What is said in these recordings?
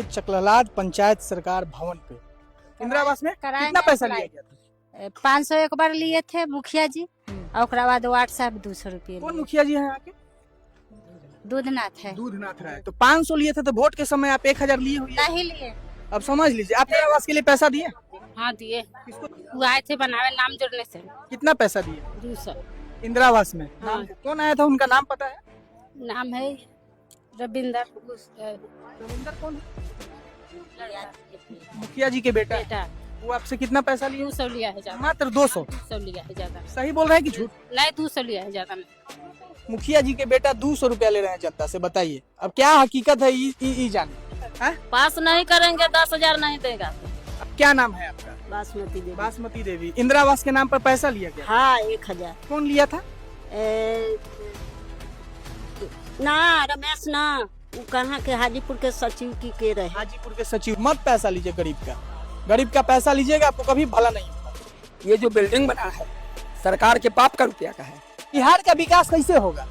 चकललाद पंचायत सरकार भवन पे इंदिरा आवास में कितना पैसा लिया गया था? 500 एक बार लिए थे मुखिया जी और ओकरा बाद व्हाट्सएप 200 रुपये। कौन मुखिया जी हैं आके? दूधनाथ है। दूधनाथ राय। तो 500 लिए थे तो वोट के समय आप 1000 लिए हुए। नहीं लिए। अब समझ लीजिए आप इंदिरा आवास के लिए पैसा दिए? हाँ दिए। किसको? वो आए थे बनावे नाम जोड़ने से। कितना पैसा दिए? 200। इंदिरा आवास में हाँ। कौन आया था, उनका नाम पता है? नाम है रविंदर। रविंदर कौन है? मुखिया जी के बेटा। वो आपसे कितना पैसा लिए? 200 लिया है ज्यादा। मात्र 200। 200 लिया है ज्यादा। सही बोल रहे हैं कि झूठ? नहीं 200 लिया है ज्यादा। मुखिया जी के बेटा 200 रुपया ले रहे हैं जनता से, बताइए अब क्या हकीकत है ई जाने। पास नहीं करेंगे 10,000 नहीं देगा। अब क्या नाम है आपका? बासमती देवी। बासमती देवी। इंदिरा आवास के नाम पर पैसा लिया गया? हाँ 1000। कौन लिया था? ना रमेश ना, वो कहाँ के हाजीपुर के सचिव की के रहे। हाजीपुर के सचिव। मत पैसा लीजिए गरीब का पैसा लीजिएगा, आपको कभी भला नहीं होगा। ये जो बिल्डिंग बना है सरकार के पाप का रुपया का है। बिहार का विकास कैसे होगा?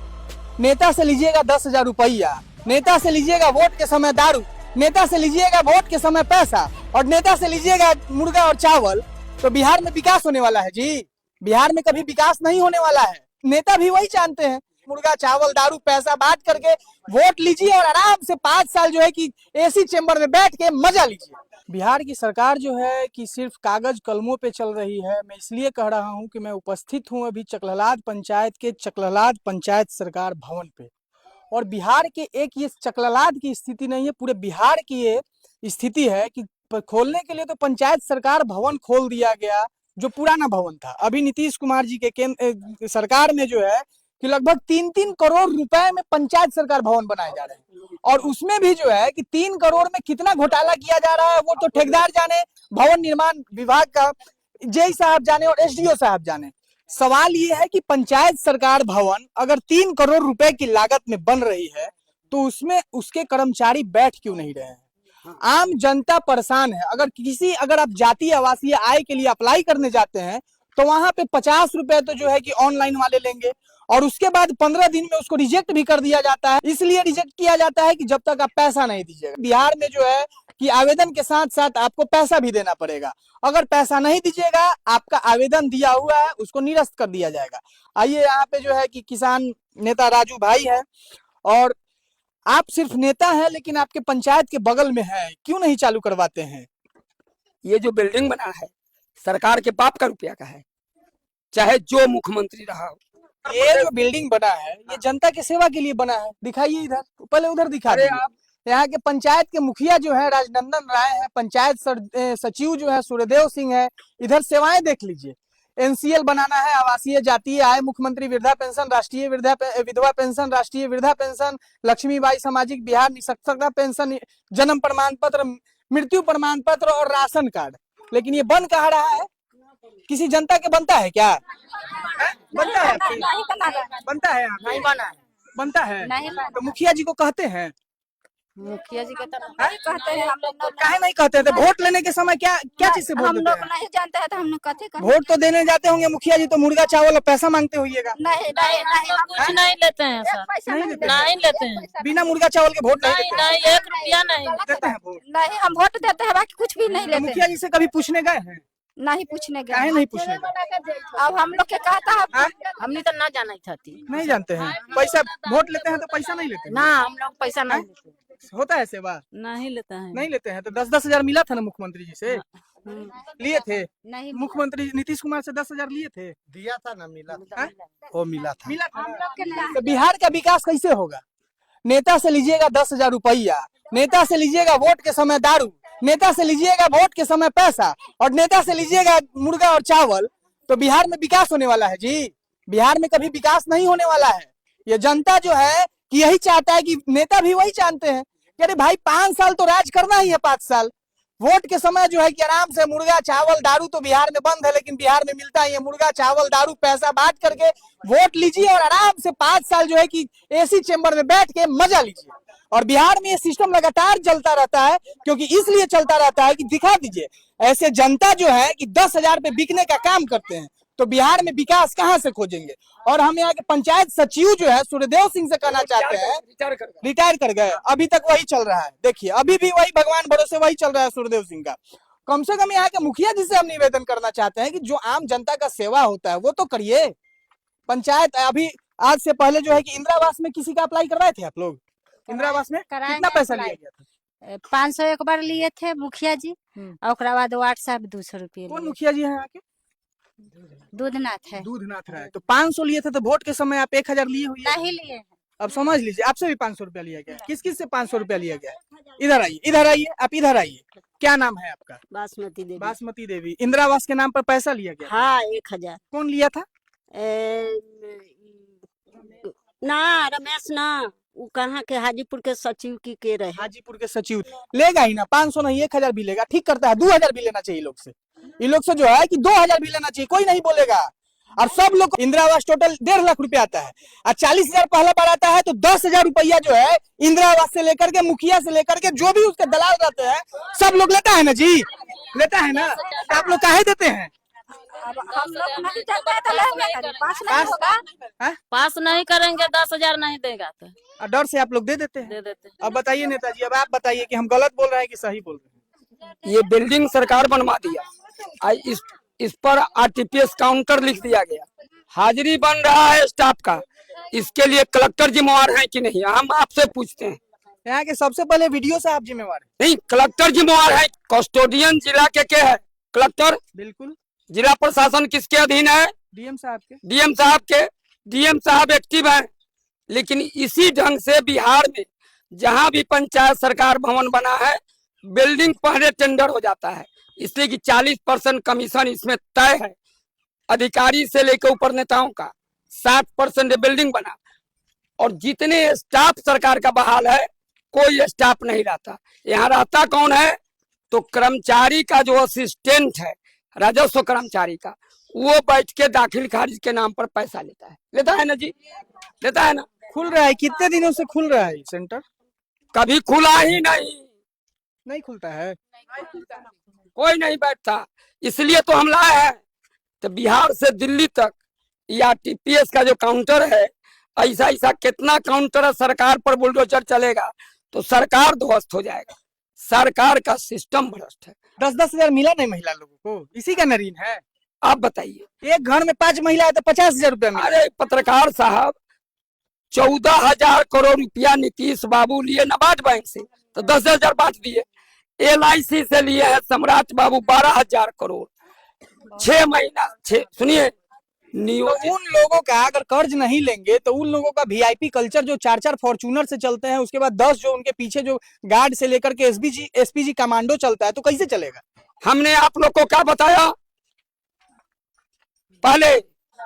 नेता से लीजिएगा 10,000 रुपया, नेता से लीजिएगा वोट के समय दारू, नेता से लीजिएगा वोट के समय पैसा, और नेता से लीजिएगा मुर्गा और चावल। तो बिहार में विकास होने वाला है जी? बिहार में कभी विकास नहीं होने वाला है। नेता भी वही जानते हैं, मुर्गा चावल दारू पैसा बांट करके वोट लीजिए और आराम से 5 साल जो है कि एसी चेंबर में बैठ के मजा लीजिए। बिहार की सरकार जो है कि सिर्फ कागज कलमों पे चल रही है। मैं इसलिए कह रहा हूं कि मैं उपस्थित हूं अभी चकललाद पंचायत के चकललाद पंचायत सरकार भवन पे, और बिहार के एक ये चकललाद की स्थिति नहीं है, पूरे बिहार की ये स्थिति है कि खोलने के लिए तो पंचायत सरकार भवन खोल दिया गया जो पुराना भवन था। अभी नीतीश कुमार जी के सरकार में जो है कि लगभग 3-3 करोड़ रुपए में पंचायत सरकार भवन बनाए जा रहे हैं, और उसमें भी जो है कि 3 करोड़ में कितना घोटाला किया जा रहा है वो तो ठेकेदार जाने, भवन निर्माण विभाग का जेई साहब जाने और एसडीओ साहब जाने। सवाल ये है कि पंचायत सरकार भवन अगर 3 करोड़ रुपए की लागत में बन रही है तो उसमें उसके कर्मचारी बैठ क्यों नहीं रहे हैं? आम जनता परेशान है। अगर आप जातीय आवासीय आय के लिए अप्लाई करने जाते हैं तो वहां पे 50 रुपए तो जो है कि ऑनलाइन वाले लेंगे, और उसके बाद 15 दिन में उसको रिजेक्ट भी कर दिया जाता है। इसलिए रिजेक्ट किया जाता है कि जब तक आप पैसा नहीं दीजिएगा। बिहार में जो है कि आवेदन के साथ साथ आपको पैसा भी देना पड़ेगा। अगर पैसा नहीं दीजिएगा, आपका आवेदन दिया हुआ है उसको निरस्त कर दिया जाएगा। आइए यहाँ पे जो है कि किसान नेता राजू भाई है, और आप सिर्फ नेता हैं लेकिन आपके पंचायत के बगल में है, क्यों नहीं चालू करवाते हैं? ये जो बिल्डिंग बना है सरकार के पाप का रुपया का है, चाहे जो मुख्यमंत्री रहा हो। ये जो बिल्डिंग बना है ये जनता की सेवा के लिए बना है। दिखाइए इधर, पहले उधर दिखा दीजिए। आप यहाँ के पंचायत के मुखिया जो है राजनंदन राय है, पंचायत सचिव जो है सूर्यदेव सिंह है। इधर सेवाएं देख लीजिए। एनसीएल बनाना है, आवासीय जातीय आय, मुख्यमंत्री वृद्धा पेंशन, राष्ट्रीय विधवा पेंशन, राष्ट्रीय वृद्धा पेंशन, लक्ष्मीबाई सामाजिक बिहार निःशक्तता पेंशन, जन्म प्रमाण पत्र, मृत्यु प्रमाण पत्र और राशन कार्ड। लेकिन ये बन कहाँ रहा है? किसी जनता के बनता है क्या? बनता है? बनता है? नहीं बना है। बनता है? नहीं बना। तो मुखिया जी को कहते हैं? मुखिया जी के तरफ नहीं कहते हैं हम लोग। काहे नहीं कहते थे? वोट लेने के समय क्या चीज से वोट हम देते लोग हैं? नहीं जानते हैं तो हम लोग कहते वोट तो देने जाते होंगे मुखिया जी, तो मुर्गा चावल और पैसा मांगते होइएगा। नहीं नहीं नहीं कुछ नहीं लेते हैं सर। नहीं देते? नहीं लेते हैं। बिना मुर्गा चावल के वोट नहीं नहीं देते हैं? नहीं 1 रुपया नहीं। देते हैं वोट? नहीं, हम वोट देते हैं बाकी कुछ भी नहीं तो लेते। मुखिया जी से कभी पूछने गए हैं? नहीं पूछने गए। काहे नहीं पूछने गए? अब हम लोग के कहता है हमने तो ना जाना थी। नहीं जानते हैं? पैसा वोट लेते हैं तो पैसा नहीं लेते हैं? ना हम लोग पैसा नहीं लेते। होता है सेवा? नहीं लेते हैं। नहीं लेते हैं। तो 10-10 हजार मिला था ना मुख्यमंत्री जी से? लिए थे? नहीं। मुख्यमंत्री नीतीश कुमार से 10,000 लिए थे? दिया था ना, मिला था। हाँ? वो मिला था। मिला था। तो बिहार का विकास कैसे होगा? नेता से लीजिएगा 10,000 रुपया, नेता से लीजिएगा वोट के समय दारू, नेता से लीजिएगा वोट के समय पैसा, और नेता से लीजिएगा मुर्गा और चावल। तो बिहार में विकास होने वाला है जी? बिहार में कभी विकास नहीं होने वाला है। ये जनता जो है कि यही चाहता है, कि नेता भी वही जानते हैं कि अरे भाई 5 साल तो राज करना ही है, 5 साल। वोट के समय जो है कि आराम से मुर्गा चावल दारू तो बिहार में बंद है, लेकिन बिहार में मिलता ही है मुर्गा चावल दारू पैसा बांट करके वोट लीजिए और आराम से 5 साल जो है कि एसी चेंबर में बैठ के मजा लीजिए। और बिहार में ये सिस्टम लगातार चलता रहता है, क्योंकि इसलिए चलता रहता है कि दिखा दीजिए ऐसे जनता जो है कि 10,000 पे बिकने का काम करते हैं। तो बिहार में विकास कहाँ से खोजेंगे? और हम यहाँ के पंचायत सचिव जो है सूर्यदेव सिंह से कहना चाहते हैं, रिटायर कर गए, अभी तक वही चल रहा है। देखिए अभी भी वही, भगवान भरोसे वही चल रहा है सूर्यदेव सिंह का। कम से कम यहाँ के मुखिया जी से हम निवेदन करना चाहते हैं कि जो आम जनता का सेवा होता है वो तो करिए। पंचायत अभी आज से पहले जो है कि इंदिरा आवास में किसी का अप्लाई करवाए थे आप लोग? इंदिरा आवास में कितना पैसा लिया गया था? 500 एक बार लिए थे मुखिया जी, और ओकरा बाद वार्ड साहब 200 रुपये। कौन मुखिया जी है यहाँ के? दूधनाथ है। दूधनाथ राय। तो 500 लिए थे, तो वोट के समय आप 1000 लिए हुए। नहीं लिए हैं। अब समझ लीजिए आपसे भी 500 रुपया लिया गया। किस किस से 500 रुपया लिया गया? इधर आइए, इधर आइए, आप इधर आइए। क्या नाम है आपका? बासमती देवी। बासमती देवी। इंदिरा आवास के नाम पर पैसा लिया गया? हाँ 1000। कौन लिया था? ना रमेश ना, वो कहाँ के हाजीपुर के सचिव की के रहे। हाजीपुर के सचिव लेगा ही ना। 500 नहीं 1000 भी लेगा, ठीक करता है। 2000 भी लेना चाहिए लोग से। ये लोग से जो है कि 2000 भी लेना चाहिए, कोई नहीं बोलेगा। और सब लोग इंदिरा आवास टोटल 1.5 लाख रुपया आता है, और 40,000 पहला बार आता है, तो 10,000 रुपया जो है इंदिरा आवास से लेकर के, मुखिया से लेकर के, जो भी उसके दलाल रहते हैं सब लोग लेता है ना जी, लेता है ना। तो आप लोग काहे देते हैं? हम लोग नहीं चलता है तो लेंगे, पास नहीं होगा। पास नहीं करेंगे 10,000 नहीं देगा तो और डर से आप लोग दे देते हैं। दे देते। अब बताइए नेताजी, अब आप बताइए कि हम गलत बोल रहे हैं कि सही बोल रहे हैं? ये बिल्डिंग सरकार बनवा दिया, इस पर आरटीपीएस काउंटर लिख दिया गया, हाजिरी बन रहा है स्टाफ का। इसके लिए कलेक्टर जिम्मेवार है कि नहीं, हम आपसे पूछते हैं। यहाँ के सबसे पहले वीडियो साहब जिम्मेवार है? नहीं, कलेक्टर जिम्मेवार है। कस्टोडियन जिला के क्या है? कलेक्टर। बिल्कुल। जिला प्रशासन किसके अधीन है? डीएम साहब के। डीएम साहब के। डीएम साहब एक्टिव है, लेकिन इसी ढंग से बिहार में जहां भी पंचायत सरकार भवन बना है, बिल्डिंग पहले टेंडर हो जाता है, इसलिए कि 40% कमीशन इसमें तय है अधिकारी से लेकर ऊपर नेताओं का। 60% बिल्डिंग बना, और जितने स्टाफ सरकार का बहाल है, कोई स्टाफ नहीं रहता। यहाँ रहता कौन है? तो कर्मचारी का जो असिस्टेंट है, राजस्व कर्मचारी का, वो बैठ के दाखिल खारिज के नाम पर पैसा लेता है ना जी, लेता है ना। खुल रहा है? कितने दिनों से खुल रहा है सेंटर? कभी खुला ही नहीं खुलता है, कोई नहीं बैठता। इसलिए तो हम लाए हैं। तो बिहार से दिल्ली तक या टीपीएस का जो काउंटर है, ऐसा ऐसा कितना काउंटर है, सरकार पर बुलडोजर चलेगा तो सरकार ध्वस्त हो जाएगा। सरकार का सिस्टम भ्रष्ट है। 10-10 हजार मिला नहीं महिला लोगों को, इसी का नरीन है। आप बताइए, एक घर में 5 महिला है तो 50,000 रुपया मिला। अरे पत्रकार साहब, 14,000 करोड़ रुपया नीतीश बाबू लिए नबार्ड बैंक से, तो 10,000 बांट दिए। LIC से लिए है सम्राट बाबू 12,000 करोड़। 6 महीना सुनिए, तो उन लोगों का अगर कर्ज नहीं लेंगे तो उन लोगों का VIP कल्चर जो 4-4 फॉर्च्यूनर से चलते हैं, उसके बाद 10 जो उनके पीछे जो गार्ड से लेकर के SPG कमांडो चलता है, तो कैसे चलेगा? हमने आप लोग को क्या बताया? पहले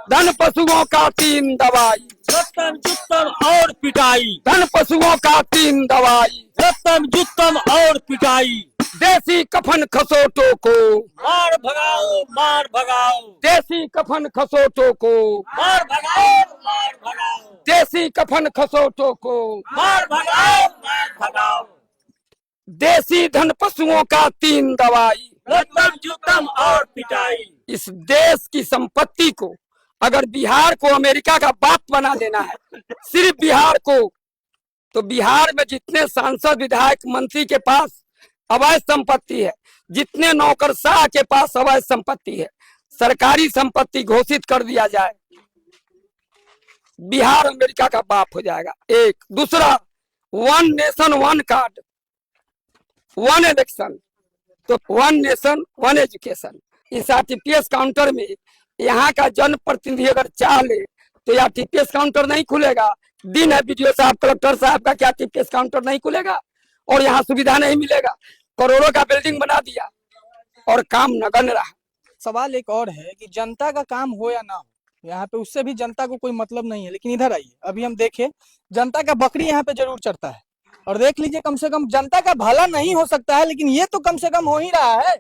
धन पशुओं का 3 दवाई, सत्तम जुत्तम और पिटाई, धन पशुओं का 3 दवाई, सत्तम जुत्तम और पिटाई, देसी कफन खसोटों को मार भगाओ, मार भगाओ, देसी कफन खसोटों को मार भगाओ, मार भगाओ, देसी कफन खसोटों को मार भगाओ, मार भगाओ, देसी धन पशुओं का 3 दवाई, सत्तम जुत्तम और पिटाई। इस देश की संपत्ति को अगर बिहार को अमेरिका का बाप बना देना है, सिर्फ बिहार को, तो बिहार में जितने सांसद विधायक मंत्री के पास अवैध संपत्ति है, जितने नौकरशाह के पास अवैध संपत्ति है, सरकारी संपत्ति घोषित कर दिया जाए, बिहार अमेरिका का बाप हो जाएगा। एक दूसरा, 1 नेशन 1 कार्ड, 1 इलेक्शन, तो 1 नेशन 1 एजुकेशन। इस आरटीपीएस काउंटर में यहाँ का जनप्रतिनिधि अगर चाह ले तो यह आरटीपीएस काउंटर नहीं खुलेगा। दिन है BDO साहब, कलेक्टर साहब का, क्या आरटीपीएस काउंटर नहीं खुलेगा? और यहाँ सुविधा नहीं मिलेगा। करोड़ों का बिल्डिंग बना दिया और काम नगण्य रहा। सवाल एक और है कि जनता का काम हो या ना हो, यहाँ पे उससे भी जनता को कोई मतलब नहीं है। लेकिन इधर आइए, अभी हम देखें, जनता का बकरी यहाँ पे जरूर चढ़ता है, और देख लीजिए, कम से कम जनता का भला नहीं हो सकता है, लेकिन ये तो कम से कम हो ही रहा है।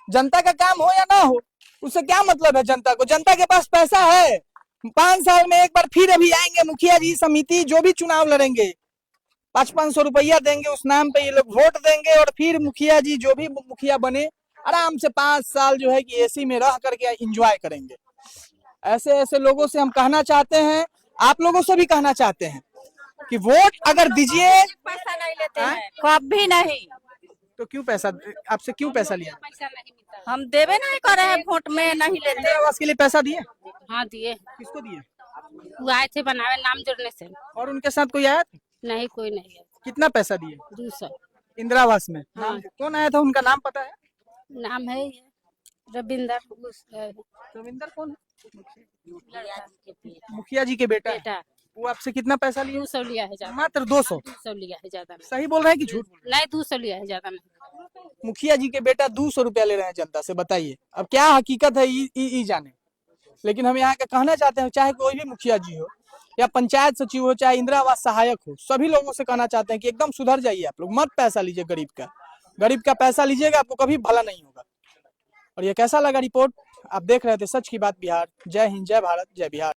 जनता का काम हो या ना हो, उससे क्या मतलब है जनता को? जनता के पास पैसा है, 5 साल में एक बार फिर अभी आएंगे मुखिया जी समिति, जो भी चुनाव लड़ेंगे 500-500 रुपया देंगे, उस नाम पे ये लोग वोट देंगे, और फिर मुखिया जी जो भी मुखिया बने आराम से 5 साल जो है कि AC में रह करके एंजॉय करेंगे। ऐसे ऐसे लोगों से हम कहना चाहते हैं, आप लोगों से भी कहना चाहते हैं कि वोट अगर दीजिए पैसा नहीं लेते हैं, कभी नहीं। तो क्यों पैसा, आपसे क्यों पैसा लिया? हम देवे नहीं करे हैं, वोट में नहीं लेते। इंदिरा आवास के लिए पैसा दिए? हाँ दिए, किसको दिए? वो आए थे बनावे नाम जोड़ने से। और उनके साथ कोई आया था? नहीं कोई नहीं है। कितना पैसा दिए 200 इंदिरा आवास में? हाँ। कौन आया था, उनका नाम पता है? नाम है ये रविंदर रविंदर कौन है? मुखिया जी के बेटा है। बेटा। वो आपसे कितना पैसा लिए? 200 लिया है, ज्यादा मात्र 200। 200 लिया है, ज्यादा नहीं। सही बोल रहे हैं कि झूठ? नहीं 200 लिया है, ज्यादा नहीं। मुखिया जी के बेटा 200 रुपया ले रहे हैं जनता से, बताइए अब क्या हकीकत है ई जाने। लेकिन हम यहाँ का कहना चाहते हैं, चाहे कोई भी मुखिया जी हो या पंचायत सचिव हो, चाहे इंदिरा आवास सहायक हो, सभी लोगों से कहना चाहते हैं कि एकदम सुधर जाइए आप लोग, मत पैसा लीजिए गरीब का। गरीब का पैसा लीजिएगा आपको कभी भला नहीं होगा। और ये कैसा लगा रिपोर्ट? आप देख रहे थे सच की बात बिहार। जय हिंद, जय भारत, जय बिहार।